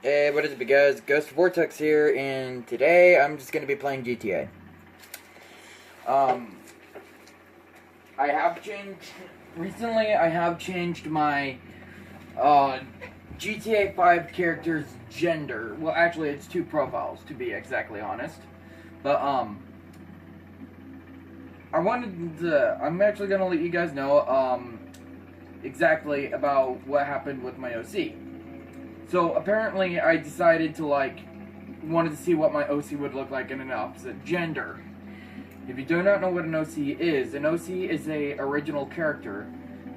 Hey, what is it, guys? Ghostella Vortex here, and today I'm just going to be playing GTA. Recently I have changed my, GTA 5 character's gender. Well, actually, it's 2 profiles, to be exactly honest. But, I'm actually going to let you guys know, exactly about what happened with my OC. So apparently I decided to wanted to see what my OC would look like in an opposite gender. If you do not know what an OC is a original character.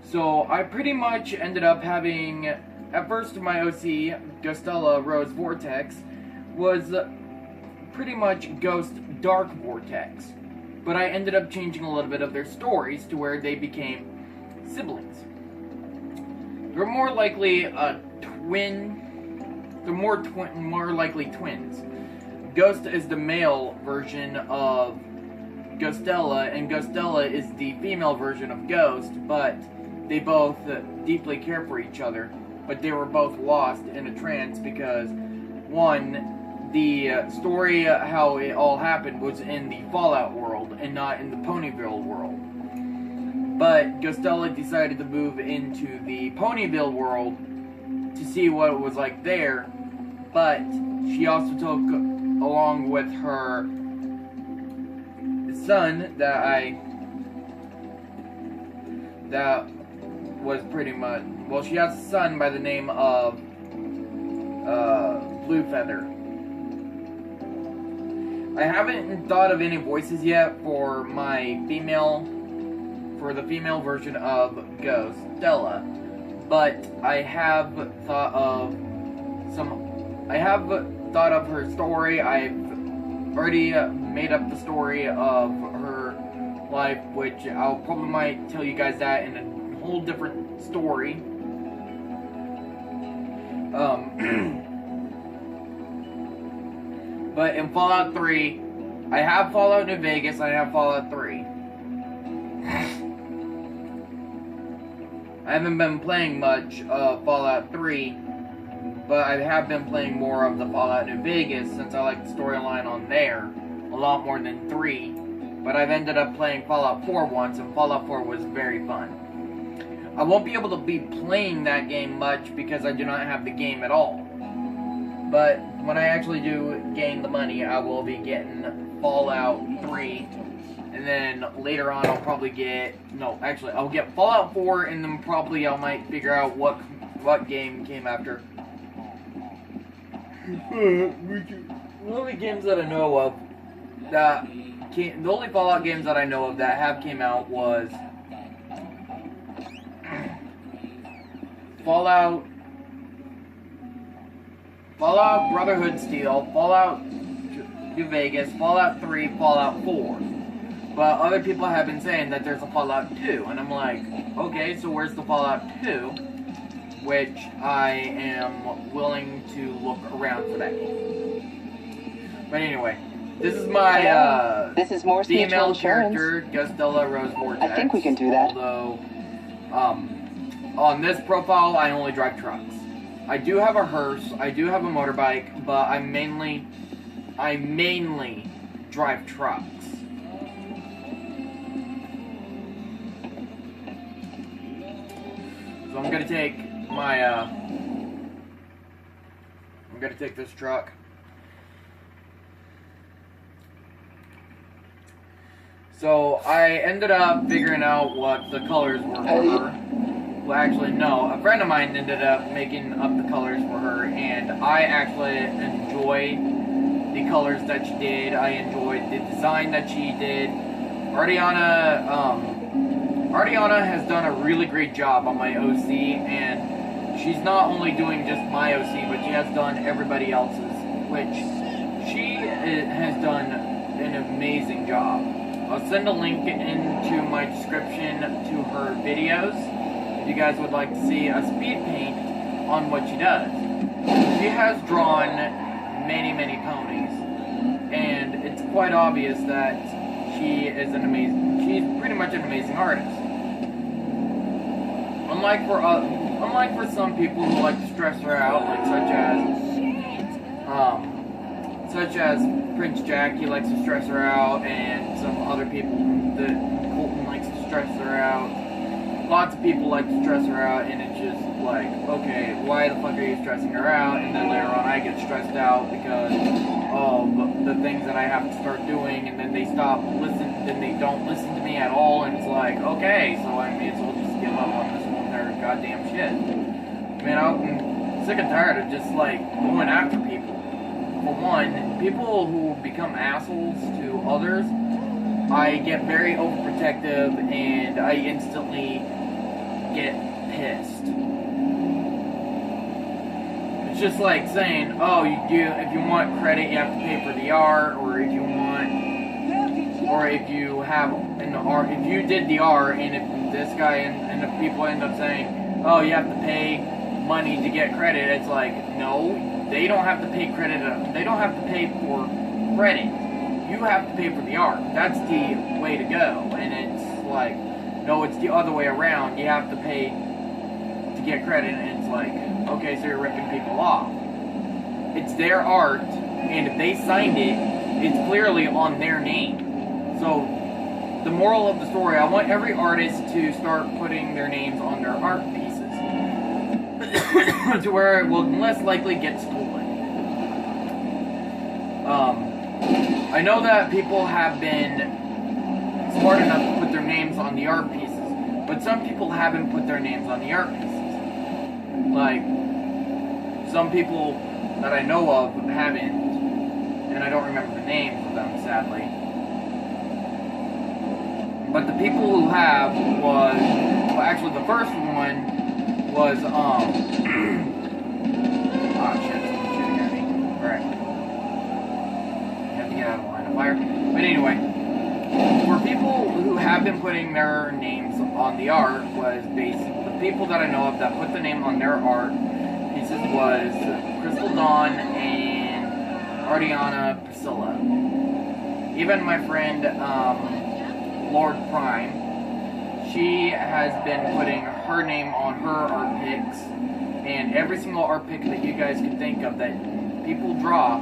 So I pretty much ended up having, at first my OC, Ghostella Rose Vortex, was pretty much Ghost Dark Vortex. But I ended up changing a little bit of their stories to where they became siblings. They're more likely a twin. They're more likely twins. Ghost is the male version of Ghostella, and Ghostella is the female version of Ghost, but they both deeply care for each other. But they were both lost in a trance because, one, the story how it all happened was in the Fallout world and not in the Ponyville world. But Ghostella decided to move into the Ponyville world to see what it was like there, but she also took along with her son that was pretty much, well, she has a son by the name of Blue Feather. I haven't thought of any voices yet for the female version of Ghostella. But I have thought of her story. I've already made up the story of her life, which I'll probably might tell you guys that in a whole different story. But in Fallout 3, I have Fallout New Vegas, I have Fallout 3. I haven't been playing much of Fallout 3, but I have been playing more of the Fallout New Vegas since I like the storyline on there a lot more than 3. But I've ended up playing Fallout 4 once, and Fallout 4 was very fun. I won't be able to be playing that game much because I do not have the game at all. But when I actually do gain the money, I will be getting Fallout 3. And then later on, I'll probably I'll get Fallout 4, and then probably I might figure out what game came after. The only games that I know of the only Fallout games that I know of that have came out was Fallout Brotherhood Steel, Fallout New Vegas, Fallout 3, Fallout 4. But other people have been saying that there's a Fallout 2, and I'm like, okay, so where's the Fallout 2? Which I am willing to look around for that. But anyway, this is my this is more female character, Ghostella Rose Vortex. I think we can do that. Although, on this profile, I only drive trucks. I do have a hearse, I do have a motorbike, but I mainly drive trucks. So I'm gonna take this truck. So I ended up figuring out what the colors were for her. Well, actually, no. A friend of mine ended up making up the colors for her, and I actually enjoy the colors that she did. I enjoyed the design that she did. Artyana has done a really great job on my OC, and she's not only doing just my OC, but she has done everybody else's, which she has done an amazing job. I'll send a link into my description to her videos if you guys would like to see a speed paint on what she does. She has drawn many ponies, and it's quite obvious that she's pretty much an amazing artist. Unlike for some people who like to stress her out, like such as Such as Prince Jack, he likes to stress her out, and some other people that Colton likes to stress her out. Lots of people like to stress her out, and it's just like, okay, why the fuck are you stressing her out? And then later on I get stressed out because of the things that I have to start doing, and then they then they don't listen to me at all, and it's like, okay, so I may as well just give up on this whole entire goddamn shit. Man, I'm sick and tired of just like going after people. For one, people who become assholes to others, I get very overprotective and I instantly get pissed. It's just like saying, oh, if you want credit, you have to pay for the art, or if you have an art, if you did the art, and if this guy and if people end up saying, oh, you have to pay money to get credit, it's like, no, they don't have to pay credit. They don't have to pay for credit. You have to pay for the art. That's the way to go. And it's like, no, it's the other way around. You have to pay to get credit, and it's like, okay, so you're ripping people off. It's their art, and if they signed it, it's clearly on their name. So, the moral of the story, I want every artist to start putting their names on their art pieces. To where it will less likely get stolen. I know that people have been smart enough to put their names on the art pieces, but some people haven't put their names on the art pieces. Like, some people that I know of haven't, and I don't remember the names of them, sadly. But the people who have well, actually the first one was, oh shit, someone's shooting at me. Alright. Have to get out of the line of fire. But anyway, for people who have been putting their names on the art, was basically, the people that I know of that put the name on their art pieces was Crystal Dawn and Artyana Priscilla. Even my friend, Lord Prime, she has been putting her name on her art picks, and every single art pick that you guys can think of that people draw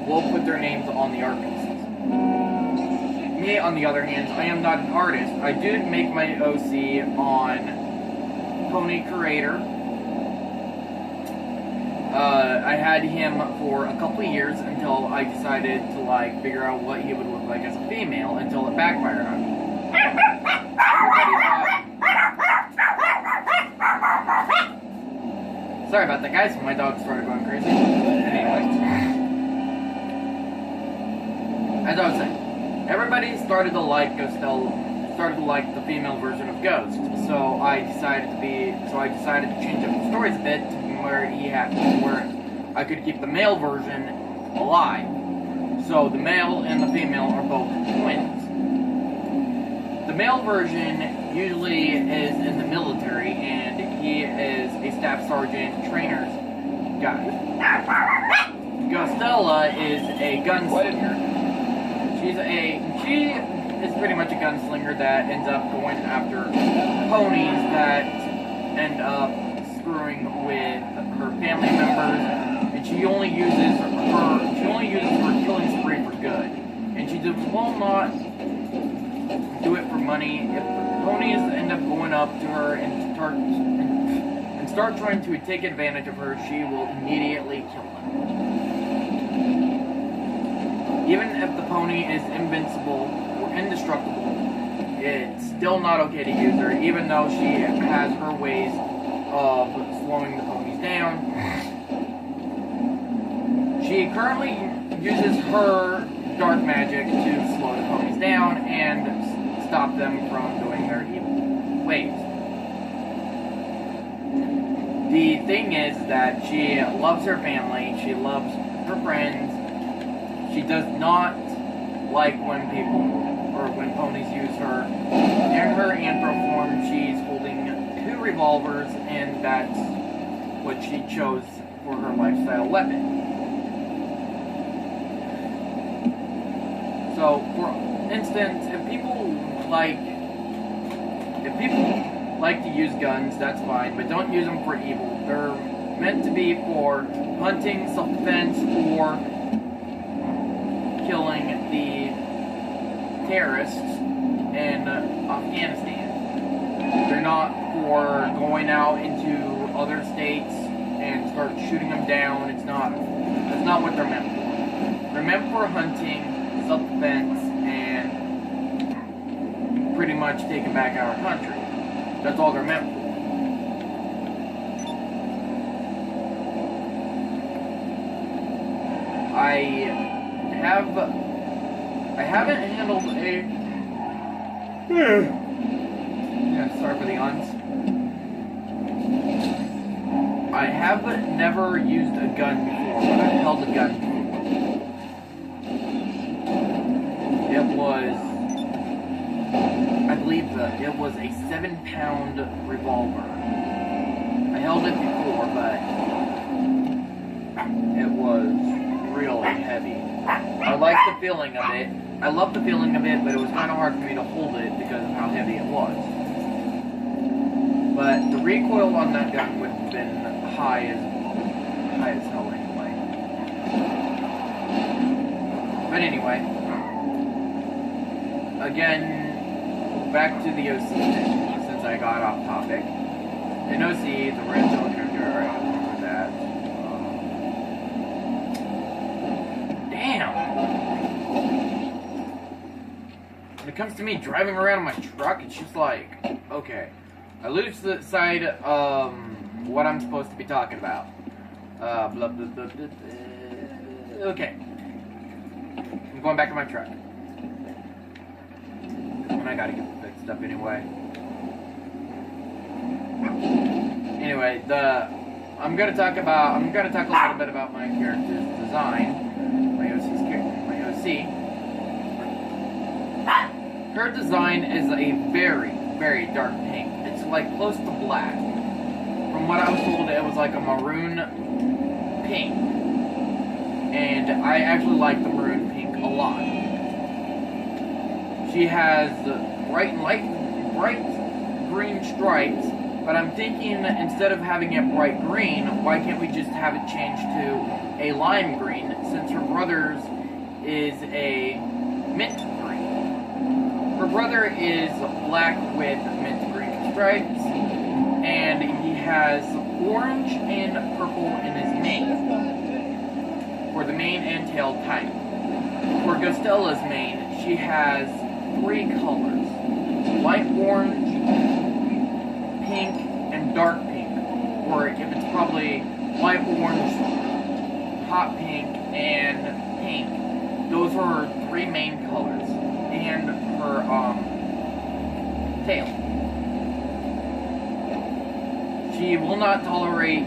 will put their names on the art pieces. Me, on the other hand, I am not an artist. I did make my OC on Pony Creator. I had him for a couple of years until I decided to like figure out what he would look like as a female, until it backfired on me. Sorry about that, guys. My dog started going crazy. Anyway, as I was saying, everybody started to like Ghostella, started to like the female version of Ghost. So I decided to change up the stories a bit to where I could keep the male version alive. So the male and the female are both twins. The male version usually is in the military, and he is a staff sergeant trainer's guy. Ghostella is a gunslinger. She is pretty much a gunslinger that ends up going after ponies that end up screwing with her family members, and she only uses her killing spree for good. And she will not do it for money. If ponies end up going up to her and start trying to take advantage of her, she will immediately kill them. Even if the pony is invincible or indestructible, it's still not okay to use her, even though she has her ways of slowing the ponies down. She currently uses her dark magic to slow the ponies down and stop them from doing their evil ways. The thing is that she loves her family, she loves her friends. She does not like when ponies use her. In her anthro form, she's holding 2 revolvers, and that's what she chose for her lifestyle weapon. So, for instance, if people like to use guns, that's fine, but don't use them for evil. They're meant to be for hunting, self-defense, or killing the terrorists in Afghanistan. They're not for going out into other states and start shooting them down. That's not what they're meant for. They're meant for hunting, self-defense, and pretty much taking back our country. That's all they're meant for. I haven't handled a... Yeah, sorry for the uns. I have never used a gun before, but I've held a gun before. It was... I believe it was a 7-pound revolver. I held it before, but it was really heavy. I like the feeling of it. I love the feeling of it, but it was kind of hard for me to hold it because of how heavy it was. But the recoil on that gun would have been high as hell anyway. But anyway, again, back to the OC thing, since I got off topic. In OC, the red zone character, I remember that. Damn! When it comes to me driving around in my truck, it's just like, okay. I lose the side of what I'm supposed to be talking about. Blah, blah, blah, blah, blah. Okay. I'm going back to my truck. And I gotta get it fixed up anyway. Anyway, I'm gonna talk a little bit about my character's design. My OC. Her design is a very, very dark pink. It's like close to black. From what I was told, it was like a maroon pink. And I actually like the maroon pink a lot. She has bright green stripes, but I'm thinking instead of having it bright green, why can't we just have it changed to a lime green, since her brother's is a mint green. Her brother is black with mint green stripes, and he has orange and purple in his mane, for the mane and tail type. For Ghostella's mane, she has 3 colors: light orange, pink, and dark pink. Or if it's probably light orange, hot pink, and pink. Those are her 3 main colors. And her tail. She will not tolerate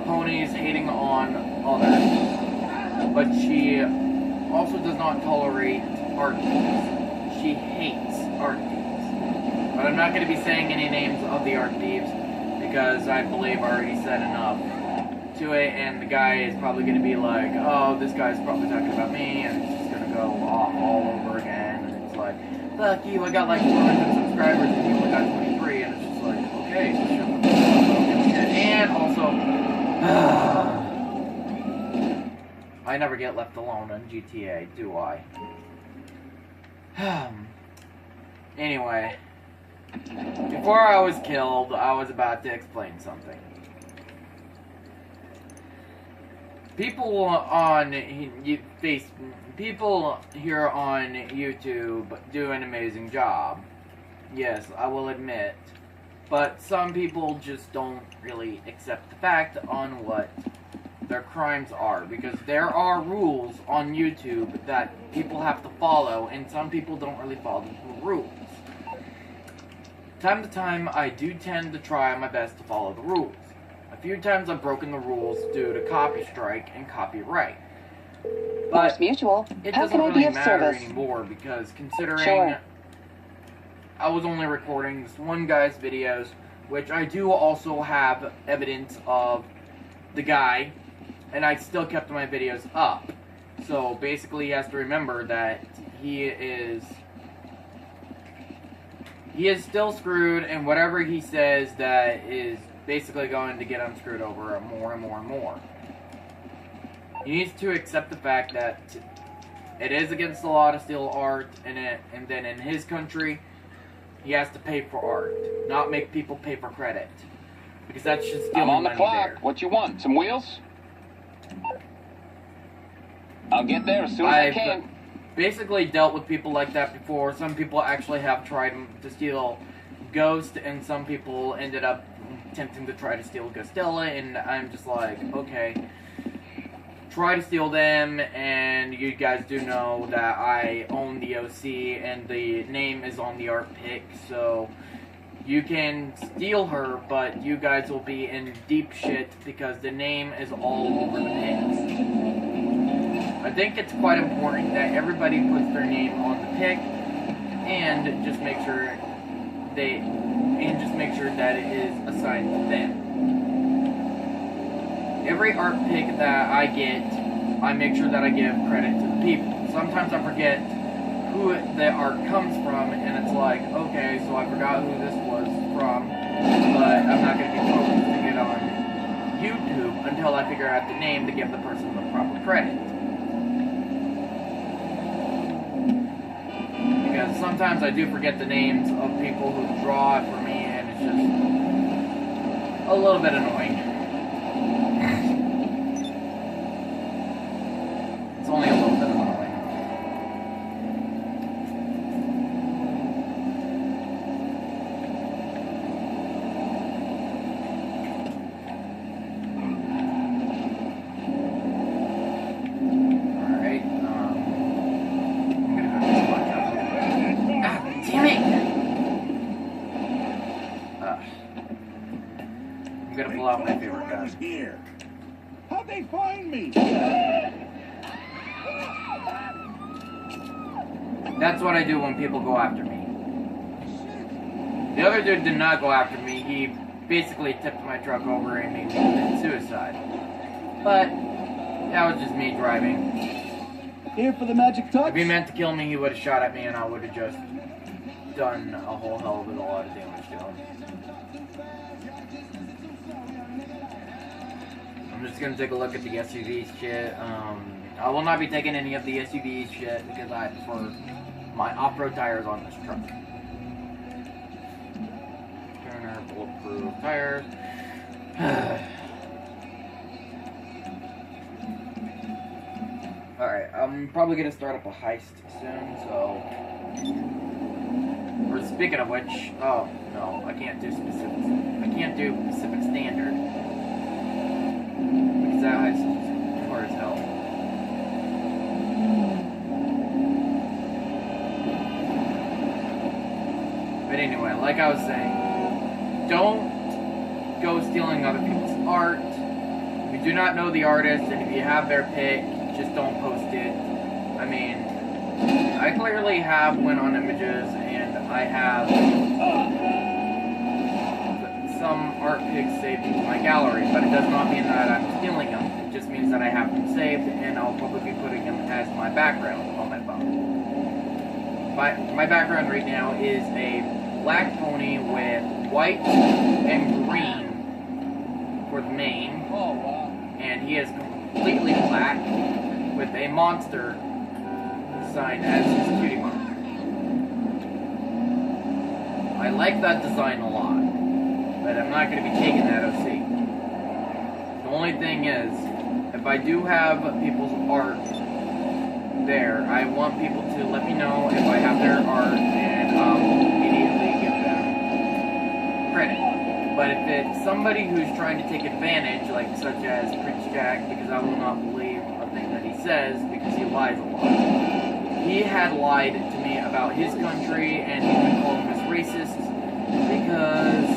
ponies hating on others, but she also does not tolerate art thieves. She hates art thieves. But I'm not going to be saying any names of the art thieves, because I believe I already said enough to it, and the guy is probably going to be like, oh, this guy's probably talking about me, and it's just going to go off all over again, and it's like, fuck you, I got like 400 subscribers, and you only got 23, and it's just like, okay, so shut the fuck up. And also, I never get left alone on GTA, do I? Anyway, before I was killed, I was about to explain something. People here on YouTube do an amazing job. Yes, I will admit. But some people just don't really accept the fact on what their crimes are, because there are rules on YouTube that people have to follow, and some people don't really follow the rules. Time to time, I do tend to try my best to follow the rules. A few times I've broken the rules due to copy strike and copyright. But Mutual. it doesn't really matter anymore, because considering I was only recording this one guy's videos, which I do also have evidence of the guy, and I still kept my videos up. So basically he has to remember that he is still screwed, and whatever he says that is basically going to get him screwed over more and more and more. He needs to accept the fact that it is against the law to steal art, and then in his country, he has to pay for art, not make people pay for credit. Because that's just stealing I'm on the money clock. there. What you want? Some wheels? I'll get there as soon as I can. Basically dealt with people like that before. Some people actually have tried to steal Ghost, and some people ended up attempting to try to steal Ghostella, and I'm just like, okay, try to steal them, and you guys do know that I own the OC, and the name is on the art pick, so you can steal her, but you guys will be in deep shit because the name is all over the pics. I think it's quite important that everybody puts their name on the pic, and just make sure that it is assigned to them. Every art pick that I get, I make sure that I give credit to the people. Sometimes I forget who the art comes from, and it's like, okay, so I forgot who this was from, but I'm not going to be posting it on YouTube until I figure out the name to give the person the proper credit. Because sometimes I do forget the names of people who draw it for me, and it's just a little bit annoying. It's only a little bit annoying. I'm gonna pull out my favorite gun. Here. How'd they find me? That's what I do when people go after me. The other dude did not go after me. He basically tipped my truck over and made me commit suicide. But that was just me driving. Here for the magic touch? If he meant to kill me, he would have shot at me, and I would have just done a whole hell of a lot of damage to him. I'm just gonna take a look at the SUV shit. I will not be taking any of the SUV shit because I prefer my off-road tires on this truck. Turner bulletproof tires. Alright, I'm probably gonna start up a heist soon, so... Or speaking of which, oh, no, I can't do specifics. I can't do Pacific Standard. Because that heist is hard as hell. But anyway, like I was saying, don't go stealing other people's art. If you do not know the artist, and if you have their pic, just don't post it. I mean, I clearly have went on images, and I have some art pics saved into my gallery, but it does not mean that I'm stealing them. It just means that I have them saved, and I'll probably be putting them as my background on my phone. My background right now is a black pony with white and green for the mane, and he is completely black with a monster sign as his cutie mark. I like that design a lot, but I'm not going to be taking that OC. The only thing is, if I do have people's art there, I want people to let me know if I have their art, and I'll immediately give them credit. But if it's somebody who's trying to take advantage, like such as Prince Jack, because I will not believe a thing that he says, because he lies a lot. He had lied to me about his country, and he would call him as racist, because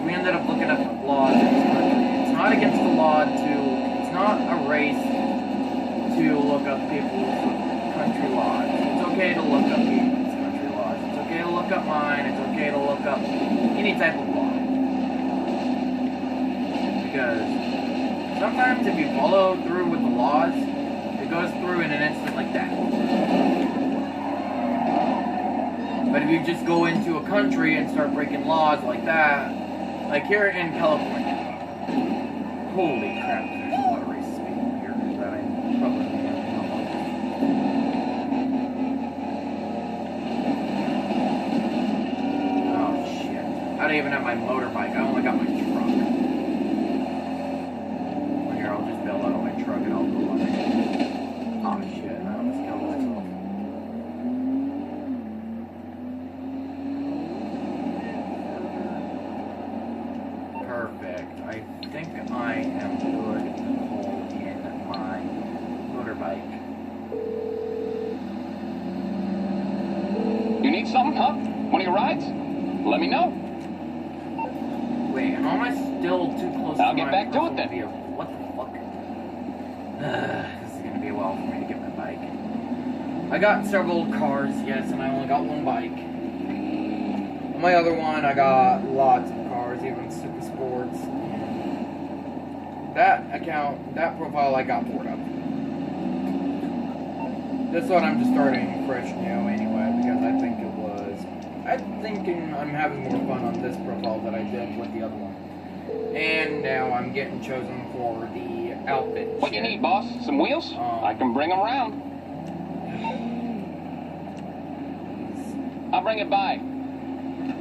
we ended up looking up the laws in his country. It's not against the law it's not a race to look up people's country laws. It's okay to look up people's country laws. It's okay to look up mine. It's okay to look up any type of law. Because sometimes if you follow through with the laws, it goes through in an instant like that. But if you just go into a country and start breaking laws like that. Like here in California. Holy crap, there's a lot of racist people here that I probably don't know. Oh shit. I don't even have my motorbike, I only got my truck. Well, here, I'll just bail out on my truck and I'll go on it. Oh shit, I almost killed myself. Perfect. I think I am good to pull in my motorbike. You need something, huh? One of your rides? Let me know. Wait, how am I still too close I'll to get my back to it personal then. vehicle? What the fuck? This is gonna be a while for me to get my bike. I got several cars, yes, and I only got one bike. On my other one, I got lots of cars, even super sports. That account, that profile, I got bored of. This one, I'm just starting fresh new anyway, because I think it was. I'm thinking I'm having more fun on this profile than I did with the other one. And now I'm getting chosen for the outfit. What you need, boss? Some wheels? I can bring them around. I'll bring it by.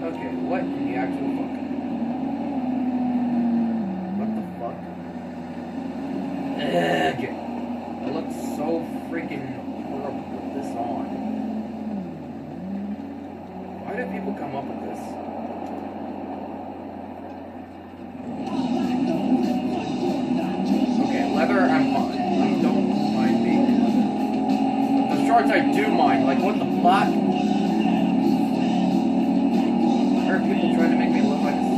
Okay, what in the actual fuck? What the fuck? Ugh. It looks so freaking horrible with this on. Why do people come up with this? Okay, leather, I'm fine. I don't mind being leather. The shorts I do mind. Like, what the fuck? Are people trying to make me look like a slut?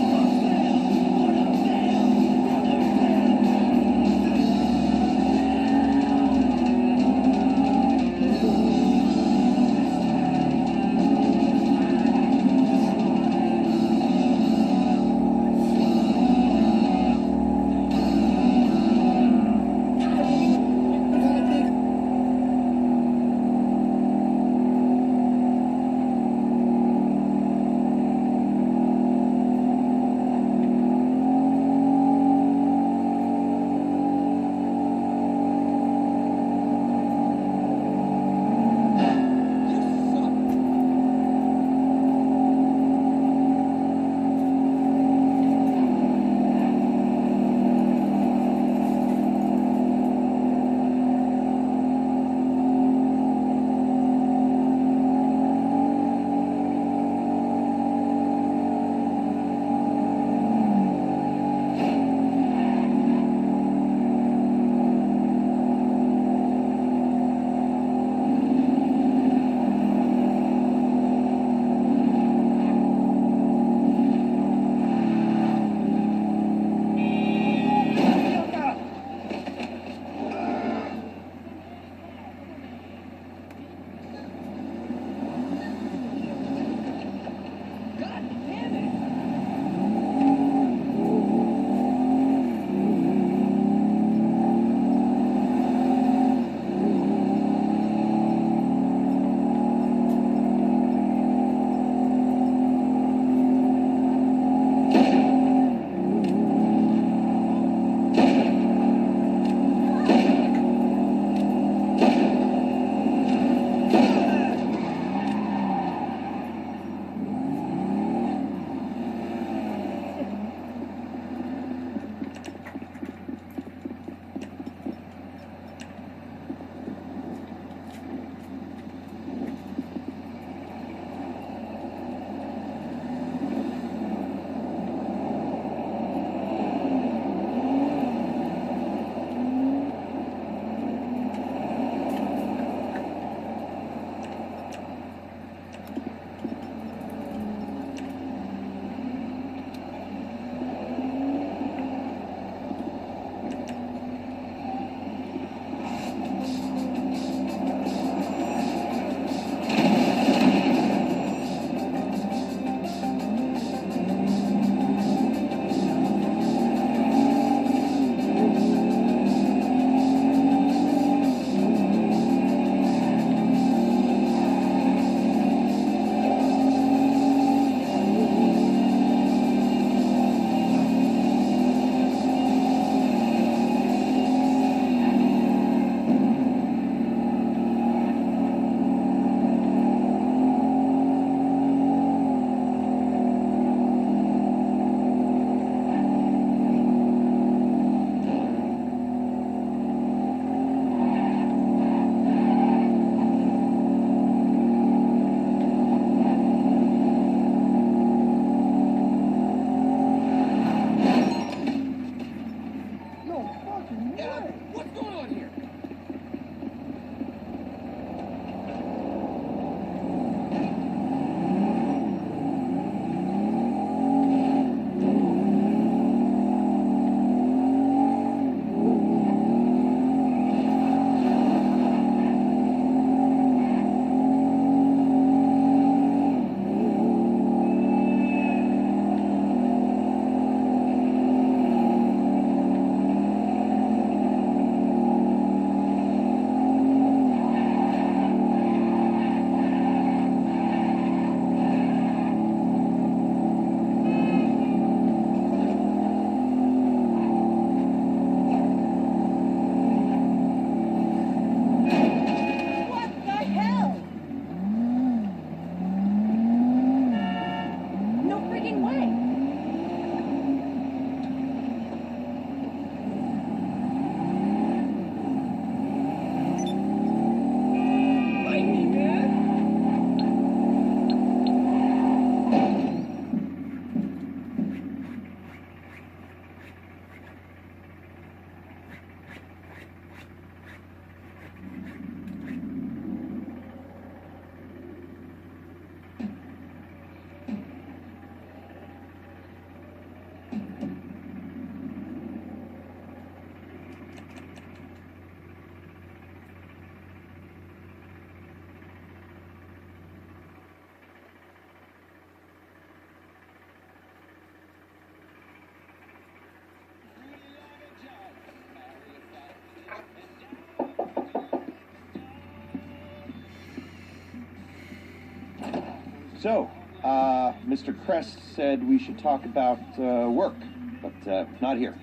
So, Mr. Crest said we should talk about work, but not here.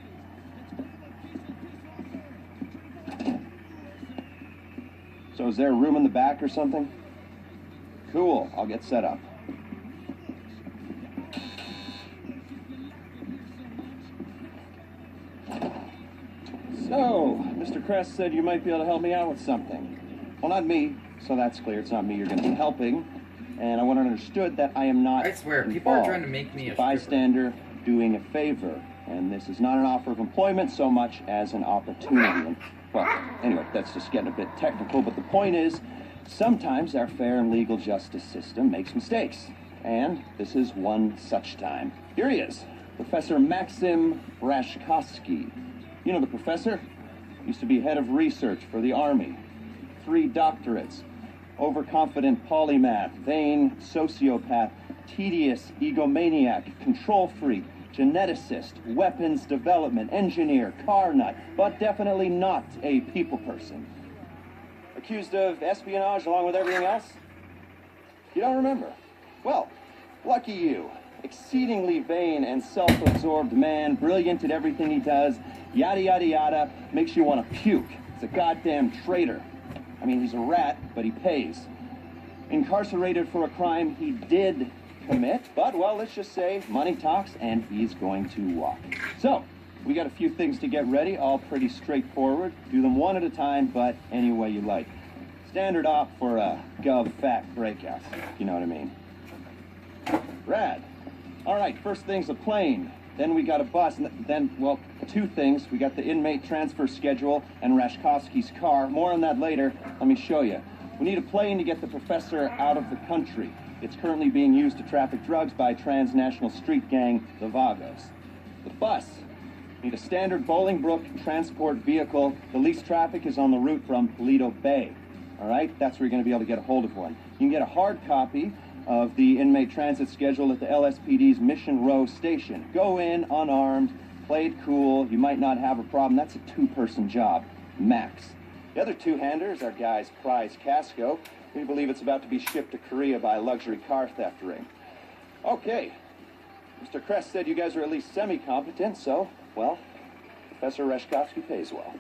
So is there a room in the back or something? Cool, I'll get set up. So, Mr. Crest said you might be able to help me out with something. Well, not me, so that's clear. It's not me you're going to be helping. And I want it understood that I am not I swear, involved. people are trying to make me a bystander doing a favor. And this is not an offer of employment so much as an opportunity. And, well, anyway, that's just getting a bit technical, but the point is, sometimes our fair and legal justice system makes mistakes. And this is one such time. Here he is, Professor Maxim Rashkovsky. You know the professor? Used to be head of research for the Army. 3 doctorates. Overconfident polymath, vain sociopath, tedious egomaniac, control freak, geneticist, weapons development, engineer, car nut, but definitely not a people person. Accused of espionage along with everything else? You don't remember? Well, lucky you. Exceedingly vain and self-absorbed man, brilliant at everything he does, yada yada yada, makes you want to puke. He's a goddamn traitor. I mean, he's a rat, but he pays. Incarcerated for a crime he did commit, but, well, let's just say money talks, and he's going to walk. So, we got a few things to get ready, all pretty straightforward. Do them one at a time, but any way you like. Standard op for a gov-fact breakout, you know what I mean. Rad. All right, first thing's a plane. Then we got a bus, and then, well, 2 things. We got the inmate transfer schedule and Rashkovsky's car. More on that later. Let me show you. We need a plane to get the professor out of the country. It's currently being used to traffic drugs by transnational street gang, the Vagos. The bus. Need a standard Bolingbrook transport vehicle. The least traffic is on the route from Toledo Bay. All right? That's where you're going to be able to get a hold of one. You can get a hard copy of the inmate transit schedule at the LSPD's Mission Row station. Go in unarmed, play it cool, you might not have a problem. That's a 2-person job, max. The other 2-handers are guy's prize Casco. We believe it's about to be shipped to Korea by a luxury car theft ring. Okay, Mr. Crest said you guys are at least semi-competent, so, well, Professor Rashkovsky pays well.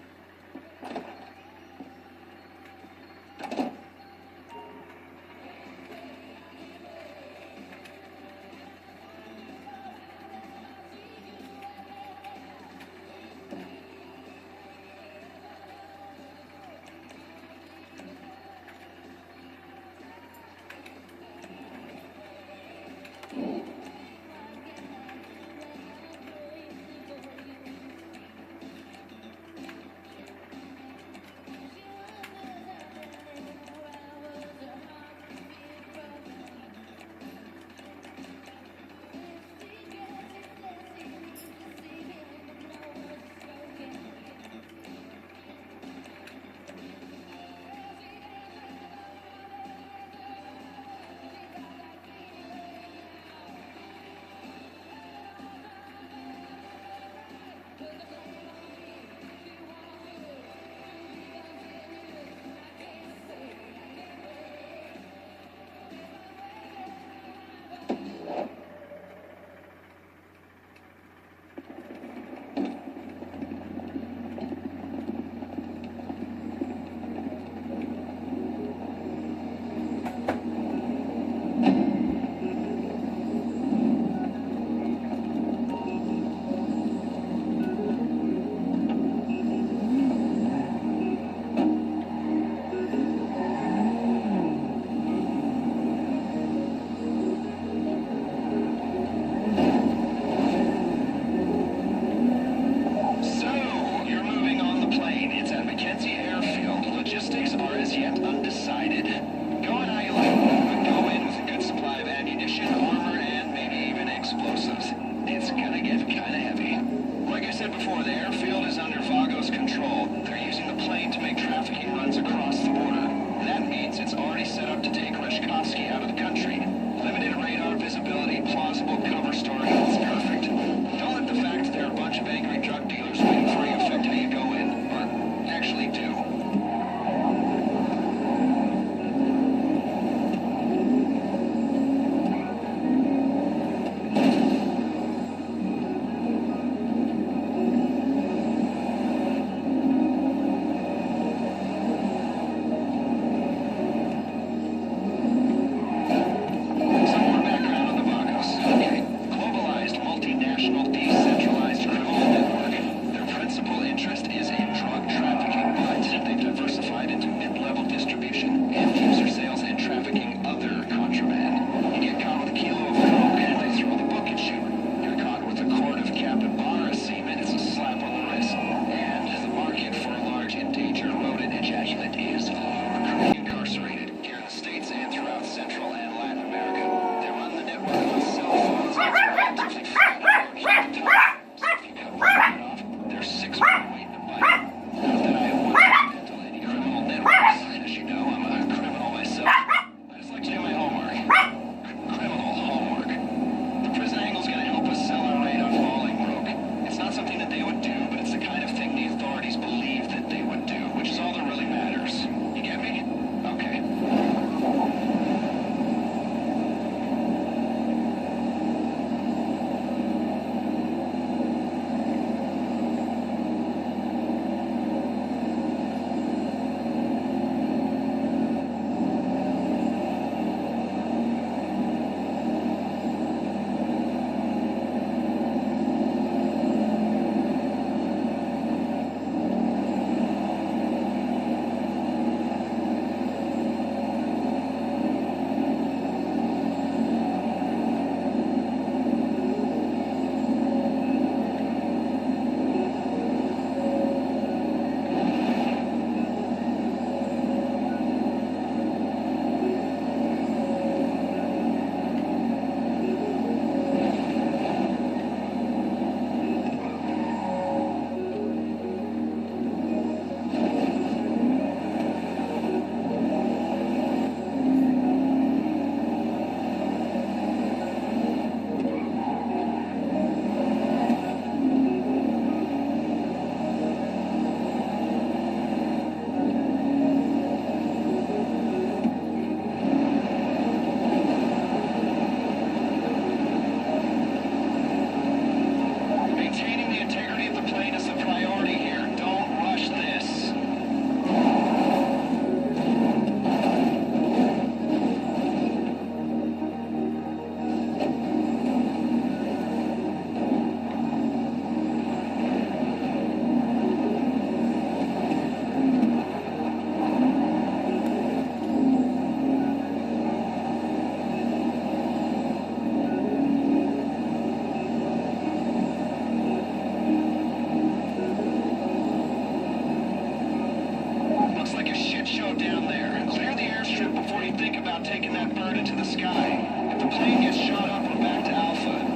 on taking that bird into the sky. If the plane gets shot up, we're back to Alpha.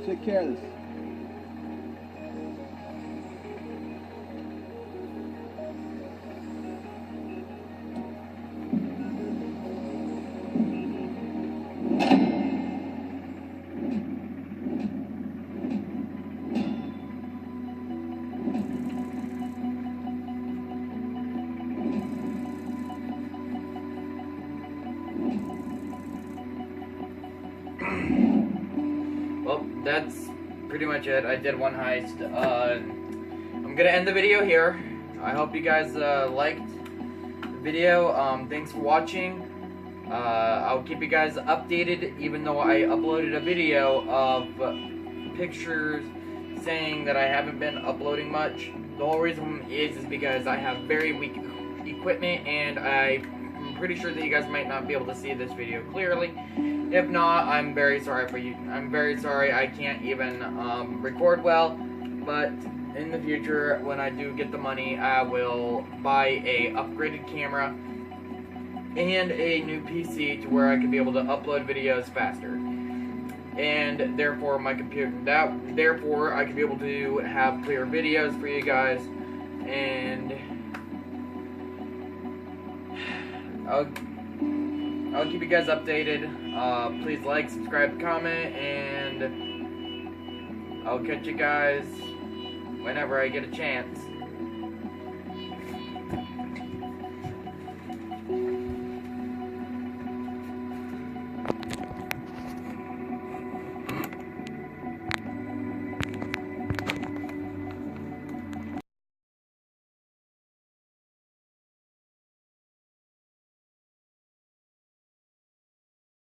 Take care of this. Well, that's pretty much it. I did one heist. I'm gonna end the video here. I hope you guys liked the video. Thanks for watching. I'll keep you guys updated, even though I uploaded a video of pictures saying that I haven't been uploading much. The whole reason is because I have very weak equipment, and I'm pretty sure that you guys might not be able to see this video clearly. If not, I'm very sorry for you. I'm very sorry I can't even record well, but in the future, when I do get the money, I will buy a upgraded camera and a new PC to where I can be able to upload videos faster. And therefore I can be able to have clear videos for you guys, and I'll keep you guys updated. Please like, subscribe, comment, and I'll catch you guys whenever I get a chance.